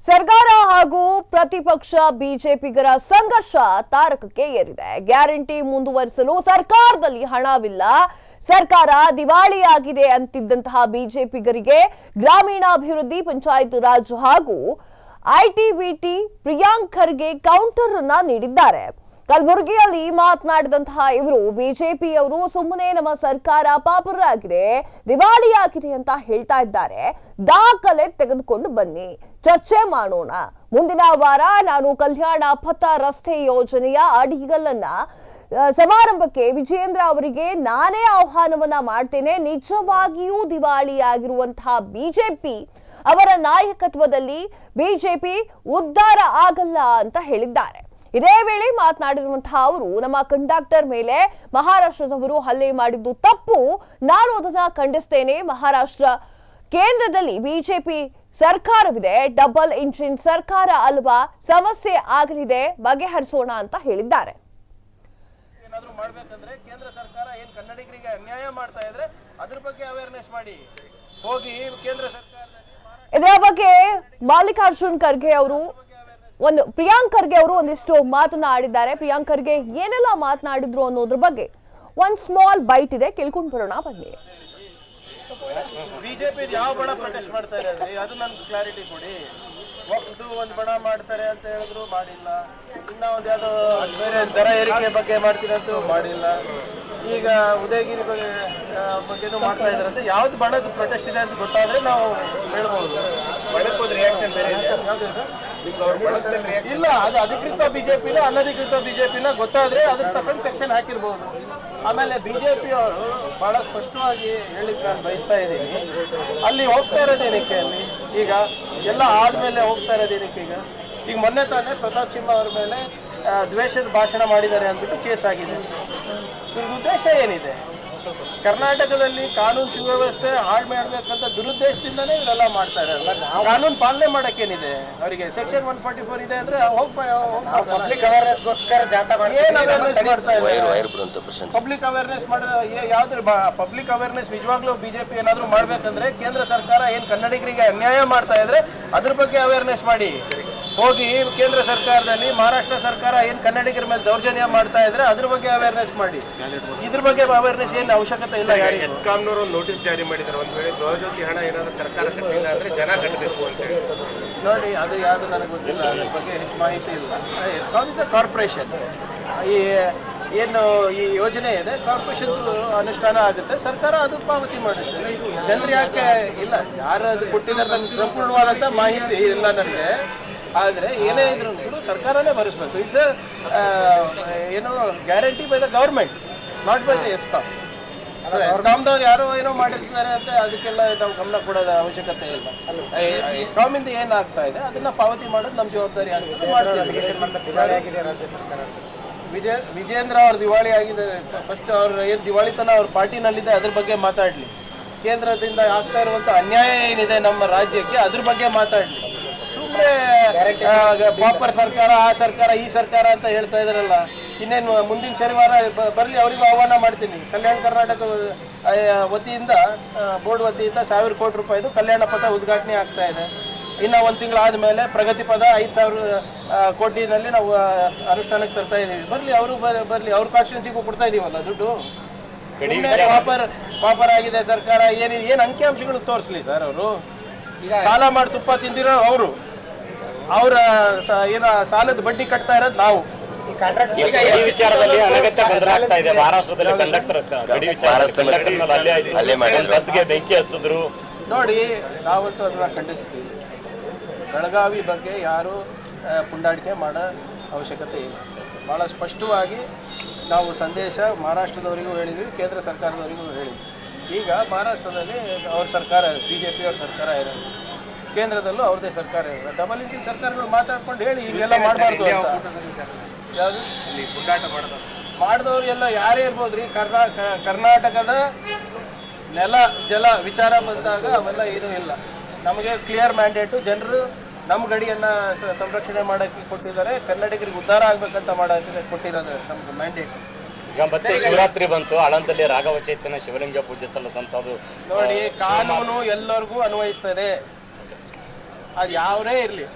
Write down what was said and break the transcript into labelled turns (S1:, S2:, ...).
S1: ಸರ್ಕಾರ ಹಾಗೂ ಪ್ರತಿಪಕ್ಷ ಬಿಜೆಪಿಗರ ಸಂಘರ್ಷ ತಾರಕಕ್ಕೆ ಏರಿದೆ. ಗ್ಯಾರಂಟಿ ಮುಂದುವರಿಸಲು ಸರ್ಕಾರದಲ್ಲಿ ಹಣವಿಲ್ಲ, ಸರ್ಕಾರ ದಿವಾಳಿಯಾಗಿದೆ ಅಂತಿದ್ದಂತಹ ಬಿಜೆಪಿಗರಿಗೆ ಗ್ರಾಮೀಣಾಭಿವೃದ್ಧಿ, ಪಂಚಾಯತ್ ರಾಜ್ ಹಾಗೂ ಐಟಿ-ಬಿಟಿ ಪ್ರಿಯಾಂಕ್ ಖರ್ಗೆ ಕೌಂಟರ್ ಅನ್ನ ನೀಡಿದ್ದಾರೆ. ಕಲಬುರಗಿಯಲ್ಲಿ ಮಾತನಾಡಿದಂತಹ ಇವರು ಬಿಜೆಪಿಯವರು ಸುಮ್ಮನೆ ನಮ್ಮ ಸರ್ಕಾರ ಪಾಪರಾಗಿದೆ, ದಿವಾಳಿಯಾಗಿದೆ ಅಂತ ಹೇಳ್ತಾ ಇದ್ದಾರೆ. ದಾಖಲೆ ತೆಗೆದುಕೊಂಡು ಬನ್ನಿ, ಚರ್ಚೆ ಮಾಡೋಣ. ಮುಂದಿನ ವಾರ ನಾನು ಕಲ್ಯಾಣ ಪಥ ರಸ್ತೆ ಯೋಜನೆಯ ಅಡಿಗಲ್ಲನ್ನ ಸಮಾರಂಭಕ್ಕೆ ವಿಜೇಂದ್ರ ಅವರಿಗೆ ನಾನೇ ಆಹ್ವಾನವನ್ನ ಮಾಡ್ತೇನೆ. ನಿಜವಾಗಿಯೂ ದಿವಾಳಿಯಾಗಿರುವಂತಹ ಬಿಜೆಪಿ ಅವರ ನಾಯಕತ್ವದಲ್ಲಿ ಬಿಜೆಪಿ ಉದ್ಧಾರ ಆಗಲ್ಲ ಅಂತ ಹೇಳಿದ್ದಾರೆ. ಇದೇ ವೇಳೆ ಮಾತನಾಡಿರುವಂತಹ ಅವರು, ನಮ್ಮ ಕಂಡಕ್ಟರ್ ಮೇಲೆ ಮಹಾರಾಷ್ಟ್ರದವರು ಹಲ್ಲೆ ಮಾಡಿದ್ದು ತಪ್ಪು, ನಾನು ಅದನ್ನ ಖಂಡಿಸ್ತೇನೆ. ಮಹಾರಾಷ್ಟ್ರ ಕೇಂದ್ರದಲ್ಲಿ ಬಿಜೆಪಿ ಸರ್ಕಾರವಿದೆ, ಡಬಲ್ ಇಂಜಿನ್ ಸರ್ಕಾರ ಅಲ್ವಾ, ಸಮಸ್ಯೆ ಆಗಲಿದೆ, ಬಗೆಹರಿಸೋಣ ಅಂತ ಹೇಳಿದ್ದಾರೆ.
S2: ಏನಾದರೂ ಮಾಡಬೇಕಂದ್ರೆ ಕೇಂದ್ರ ಸರ್ಕಾರ ಏನು ಕನ್ನಡಿಗರಿಗೆ ಅನ್ಯಾಯ ಮಾಡ್ತಾ ಇದ್ರೆ ಅದ್ರ ಬಗ್ಗೆ ಅವೇರ್ನೆಸ್ ಮಾಡಿ ಹೋಗಿ ಕೇಂದ್ರ ಸರ್ಕಾರದಲ್ಲಿ.
S1: ಇದರ ಬಗ್ಗೆ ಮಲ್ಲಿಕಾರ್ಜುನ್ ಖರ್ಗೆ ಅವರು ಪ್ರಿಯಾಂಕ್ ಖರ್ಗೆ ಅವರು ಒಂದಿಷ್ಟು ಮಾತನ್ನ ಆಡಿದ್ದಾರೆ. ಪ್ರಿಯಾಂಕ್ ಖರ್ಗೆ ಏನೆಲ್ಲ ಮಾತನಾಡಿದ್ರು ಅನ್ನೋದ್ರ ಬಗ್ಗೆ ಒಂದ್ ಸ್ಮಾಲ್ ಬೈಟ್ ಇದೆ, ಕೇಳ್ಕೊಂಡು ಬರೋಣ ಬನ್ನಿ.
S2: ಬಿಜೆಪಿ ಯಾವ ಬಣ ಪ್ರೊಟೆಸ್ಟ್ ಮಾಡ್ತಾ ಇದ್ದಾರೆ ಅದು ನನ್ಗೆ ಕ್ಲಾರಿಟಿ ಕೊಡಿ. ಒಂದು ಬಣ ಮಾಡ್ತಾರೆ ಅಂತ ಹೇಳಿದ್ರು ಮಾಡಿಲ್ಲ, ಇನ್ನ ಒಂದ್ ಯಾವ್ದೋ ಬೇರೆ ದರ ಏರಿಕೆ ಬಗ್ಗೆ ಮಾಡ್ತೀರಂತೂ ಮಾಡಿಲ್ಲ. ಈಗ ಉದಯಗಿರಿ ಬಗ್ಗೆನೂ ಮಾಡ್ತಾ ಇದಾರಂತೆ. ಯಾವ್ದು ಬಣದ ಪ್ರೊಟೆಸ್ಟ್ ಇದೆ ಅಂತ ಗೊತ್ತಾದ್ರೆ ನಾವು ಹೇಳ್ಬೋದು. ರಿಯಾಕ್ಷನ್ ಬೇರೆ ಇಲ್ಲ, ಅದು ಅಧಿಕೃತ ಬಿಜೆಪಿನ ಅನಧಿಕೃತ ಬಿಜೆಪಿನ ಗೊತ್ತಾದ್ರೆ ಅದ್ರ ತಕ್ಕಂಗೆ ಸೆಕ್ಷನ್ ಹಾಕಿರ್ಬೋದು. ಆಮೇಲೆ ಬಿಜೆಪಿ ಅವರು ಬಹಳ ಸ್ಪಷ್ಟವಾಗಿ ಹೇಳಿಕ್ ನಾನು ಬಯಸ್ತಾ ಇದ್ದೀನಿ, ಅಲ್ಲಿ ಹೋಗ್ತಾ ಇರೋದೇನಕ್ಕೆ, ಅಲ್ಲಿ ಈಗ ಎಲ್ಲ ಆದ್ಮೇಲೆ ಹೋಗ್ತಾ ಇರೋದೇನಕ್ಕೆ. ಈಗ ಮೊನ್ನೆ ತಾನೇ ಪ್ರತಾಪ್ ಸಿಂಹ ಅವ್ರ ಮೇಲೆ ದ್ವೇಷದ ಭಾಷಣ ಮಾಡಿದ್ದಾರೆ ಅಂದ್ಬಿಟ್ಟು ಕೇಸ್ ಆಗಿದೆ. ಇದ್ರ ಉದ್ದೇಶ ಏನಿದೆ? ಕರ್ನಾಟಕದಲ್ಲಿ ಕಾನೂನು ಸುವ್ಯವಸ್ಥೆ ಹಾಳು ಮಾಡ್ಬೇಕಂತ ದುರುದ್ದೇಶದಿಂದಾನೇ ಇವರೆಲ್ಲ ಮಾಡ್ತಾ ಇರಲ್ಲ. ಕಾನೂನು ಪಾಲನೆ ಮಾಡಕ್ಕೇನಿದೆ ಅವರಿಗೆ? ಸೆಕ್ಷನ್ 144 ಇದೆ ಅಂದ್ರೆ ಪಬ್ಲಿಕ್ ಅವೇರ್ನೆಸ್ಗೋಸ್ಕರ ಪಬ್ಲಿಕ್ ಅವೇರ್ನೆಸ್ ಯಾವ್ದ್ರ ಪಬ್ಲಿಕ್ ಅವೇರ್ನೆಸ್ ನಿಜವಾಗ್ಲೂ ಬಿಜೆಪಿ ಏನಾದ್ರು ಮಾಡ್ಬೇಕಂದ್ರೆ ಕೇಂದ್ರ ಸರ್ಕಾರ ಏನ್ ಕನ್ನಡಿಗರಿಗೆ ಅನ್ಯಾಯ ಮಾಡ್ತಾ ಇದ್ರೆ ಅದ್ರ ಬಗ್ಗೆ ಅವೇರ್ನೆಸ್ ಮಾಡಿ ಹೋಗಿ ಕೇಂದ್ರ ಸರ್ಕಾರದಲ್ಲಿ ಮಹಾರಾಷ್ಟ್ರ ಸರ್ಕಾರ ಏನ್ ಕನ್ನಡಿಗರ ಮೇಲೆ ದೌರ್ಜನ್ಯ ಮಾಡ್ತಾ ಇದ್ರೆ ಅದ್ರ ಬಗ್ಗೆ ಅವೇರ್ನೆಸ್ ಮಾಡಿ. ಇದ್ರ ಬಗ್ಗೆ ಅವೇರ್ನೆಸ್ ಏನು ಅವಶ್ಯಕತೆ ಇಲ್ಲ.
S3: ಎಸ್ಕಾಂನವರು ಒಂದು ನೋಟಿಸ್ ಜಾರಿ ಮಾಡಿದ್ದಾರೆ, ಒಂದ್ ವೇಳೆ ಗೃಹಜ್ಯೋತಿ ಹಣ ಏನಾದ್ರು ಸರ್ಕಾರ ಕಟ್ಟಿಲ್ಲ ಅಂದ್ರೆ ಜನ ಕಟ್ಟಬೇಕು ಅಂತ ಹೇಳಿ.
S2: ನೋಡಿ, ಅದು ಯಾವುದು ನನಗೆ ಗೊತ್ತಿಲ್ಲ, ಅದ್ರ ಬಗ್ಗೆ ಹೆಚ್ಚು ಮಾಹಿತಿ ಇಲ್ಲ. ESCOM is a corporation. ಏನು ಈ ಯೋಜನೆ ಇದೆ ಕಾರ್ಪೊರೇಷನ್ ಅನುಷ್ಠಾನ ಆಗುತ್ತೆ, ಸರ್ಕಾರ ಅದು ಪಾವತಿ ಮಾಡುತ್ತೆ. ಜನರು ಯಾಕೆ ಇಲ್ಲ, ಯಾರು ಅದು ಕೊಟ್ಟಿದ್ದಾರೆ ನಮ್ಗೆ ಸಂಪೂರ್ಣವಾದಂಥ ಮಾಹಿತಿ ಇಲ್ಲ ನನಗೆ. ಆದರೆ ಏನೇ ಇದ್ರೂ ಸರ್ಕಾರನೇ ಭರಿಸ್ಬೇಕು. ಇಟ್ಸ್ ಏನು guarantee by the government, not by the ESCOM. ಎಸ್ಕಾಂದವ್ರು ಯಾರೋ ಏನೋ ಮಾಡಿರ್ತಾರೆ ಅಂತ ಅದಕ್ಕೆಲ್ಲ ನಾವು ಗಮನ ಕೊಡೋದ ಅವಶ್ಯಕತೆ ಇಲ್ಲ. ಎಸ್ಕಾಮಿಂದ ಏನಾಗ್ತಾ ಇದೆ ಅದನ್ನ ಪಾವತಿ ಮಾಡೋದು ನಮ್ಮ ಜವಾಬ್ದಾರಿ ಆಗುತ್ತೆ. ವಿಜೇಂದ್ರ ಅವ್ರ ದಿವಾಳಿ ಆಗಿದೆ. ಫಸ್ಟ್ ಅವ್ರ ಏನು ದಿವಾಳಿತನ ಅವ್ರ ಪಾರ್ಟಿನಲ್ಲಿದೆ ಅದ್ರ ಬಗ್ಗೆ ಮಾತಾಡಲಿ. ಕೇಂದ್ರದಿಂದ ಆಗ್ತಾ ಇರುವಂಥ ಅನ್ಯಾಯ ಏನಿದೆ ನಮ್ಮ ರಾಜ್ಯಕ್ಕೆ ಅದ್ರ ಬಗ್ಗೆ ಮಾತಾಡಲಿ. ಸುಮ್ಮನೆ ಪಾಪರ್ ಸರ್ಕಾರ, ಆ ಸರ್ಕಾರ, ಈ ಸರ್ಕಾರ ಅಂತ ಹೇಳ್ತಾ ಇದಾರಲ್ಲ. ಇನ್ನೇನು ಮುಂದಿನ ಶನಿವಾರ ಬರಲಿ, ಅವರಿಗೂ ಆಹ್ವಾನ ಮಾಡ್ತೀನಿ. ಕಲ್ಯಾಣ ಕರ್ನಾಟಕ ವತಿಯಿಂದ, ಬೋರ್ಡ್ ವತಿಯಿಂದ 1000 ಕೋಟಿ ರೂಪಾಯಿದು ಕಲ್ಯಾಣ ಪಥ ಉದ್ಘಾಟನೆ ಆಗ್ತಾ ಇದೆ. ಇನ್ನು 1 ತಿಂಗಳಾದ್ಮೇಲೆ ಪ್ರಗತಿ ಪದ 5000 ಕೋಟಿನಲ್ಲಿ ನಾವು ಅನುಷ್ಠಾನಕ್ಕೆ ತರ್ತಾ ಇದ್ದೀವಿ. ಬರಲಿ, ಅವರು ಬರಲಿ, ಅವ್ರ ಕಾನ್ಸ್ಟಿಟ್ಯೂನ್ಸಿಗೂ ಕೊಡ್ತಾ ಇದೀವಲ್ಲ ದುಡ್ಡು. ಪಾಪರ್ ಆಗಿದೆ ಸರ್ಕಾರ, ಏನು ಅಂಕಿಅಂಶಗಳು ತೋರಿಸ್ಲಿ ಸರ್. ಅವರು ಸಾಲ ಮಾಡಿ ತುಪ್ಪ ತಿಂದಿರೋ ಅವರು, ಅವರ ಏನ ಸಾಲದ ಬಡ್ಡಿ ಕಟ್ತಾ ಇರೋದು ನಾವು.
S4: ವಿಚಾರದಲ್ಲಿ ಅನಗತ್ಯ ಗೊಂದಲ ಆಗ್ತಾ ಇದೆ. ಮಹಾರಾಷ್ಟ್ರದಲ್ಲಿ ಕಂಡಕ್ಟರ್ ಬಸ್ಗೆ ಬೆಂಕಿ ಹಚ್ಚಿದ್ರು.
S2: ನೋಡಿ, ನಾವಂತೂ ಅದನ್ನ ಖಂಡಿಸ್ತೀವಿ. ಬೆಳಗಾವಿ ಬಗ್ಗೆ ಯಾರು ಪುಂಡಾಟಿಕೆ ಮಾಡೋ ಅವಶ್ಯಕತೆ ಇಲ್ಲ. ಭಾಳ ಸ್ಪಷ್ಟವಾಗಿ ನಾವು ಸಂದೇಶ ಮಹಾರಾಷ್ಟ್ರದವರಿಗೂ ಹೇಳಿದ್ವಿ, ಕೇಂದ್ರ ಸರ್ಕಾರದವರಿಗೂ ಹೇಳಿದ್ವಿ. ಈಗ ಮಹಾರಾಷ್ಟ್ರದಲ್ಲಿ ಅವ್ರ ಸರ್ಕಾರ, ಬಿಜೆಪಿ ಅವ್ರ ಸರ್ಕಾರ ಇರೋದು, ಕೇಂದ್ರದಲ್ಲೂ ಅವ್ರದೇ ಸರ್ಕಾರ ಇರೋದು. ಡಬಲ್ ಇಂಜಿನ್ ಸರ್ಕಾರಗಳು ಮಾತಾಡ್ಕೊಂಡು ಹೇಳಿ ಹೀಗೆಲ್ಲ ಮಾಡಬಾರ್ದು ಅಂತ. ಯಾವುದು
S3: ಪುಂಡಾಟ
S2: ಮಾಡಿದವ್ರು ಎಲ್ಲ ಯಾರೇ ಇರ್ಬೋದ್ರಿ. ಕರ್ನಾಟಕದ ನೆಲ ಜಲ ವಿಚಾರ ಬಂದಾಗ ಅವೆಲ್ಲ ಏನೂ ಇಲ್ಲ. ನಮಗೆ ಕ್ಲಿಯರ್ ಮ್ಯಾಂಡೇಟು, ಜನರು ನಮ್ಮ ಗಡಿಯನ್ನು ಸಂರಕ್ಷಣೆ ಮಾಡೋಕ್ಕೆ ಕೊಟ್ಟಿದ್ದಾರೆ, ಕನ್ನಡಿಗರಿಗೆ ಉದ್ಧಾರ ಆಗ್ಬೇಕಂತ ಮಾಡೋಕ್ಕೆ ಕೊಟ್ಟಿರೋದು ನಮ್ಗೆ ಮ್ಯಾಂಡೇಟ್.
S4: ಈಗ ಮತ್ತೆ ಶಿವರಾತ್ರಿ ಬಂತು, ಆಳಂದಲ್ಲಿ ರಾಘವ ಚೈತನ್ಯ ಶಿವಲಿಂಗ ಪೂಜೆ ಸಲ್ಲಿಸಂತದ್ದು.
S2: ನೋಡಿ, ಕಾನೂನು ಎಲ್ಲರಿಗೂ ಅನ್ವಯಿಸ್ತದೆ. ಅದು ಯಾವರೇ ಇರಲಿ.